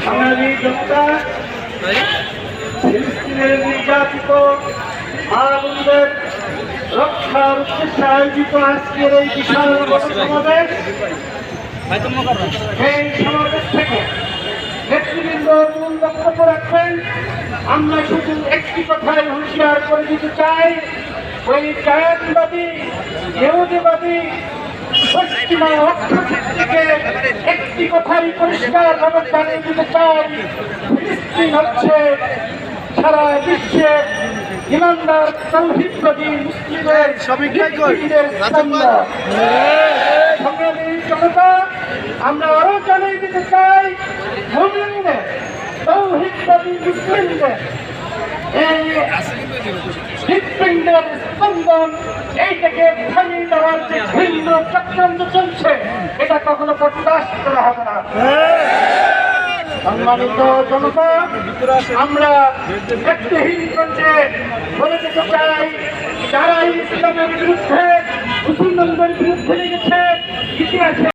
বাঙালি জনতা ফিলিস্তিনের নির্যাতিত ভারতের রক্ষার উদ্দেশ্যে আয়োজিত আজকের এই বিশাল সমাবেশ, এই সমাবেশ থেকে নেতৃবৃন্দ মূল বক্তব্য রাখবেন। আমরা শুধু একটি কথাই হুঁশিয়ার করে দিতে চাই, ওই জায়গাবাদী ইহুদিবাদী পশ্চিমা অর্থনীতিকে একটি কথাই পরিষ্কার ভাবে জানিয়ে দিতে চাই, ফিলিস্তিন হচ্ছে সারা বিশ্বে ইমানদার তৌহিদবাদী মুসলিমের সংগ্রামী জনতা। আমরা আরো জানিয়ে দিতে চাই, মুমিনদের তৌহিদবাদী মুসলিমদের এই হৃৎপিণ্ডের স্পন্দন এইটাকে থামিয়ে দেওয়ার যে ভিন্ন চক্রান্ত চলছে, এটা কখনো বরদাস্ত করা হবে না। সম্মানিত জনতা, আমরা ব্যক্তিহীন কণ্ঠে বলে দিতে চাই, যারা ইসলামের বিরুদ্ধে মুসলমানদের বিরুদ্ধে লেগেছে ইতিহাসে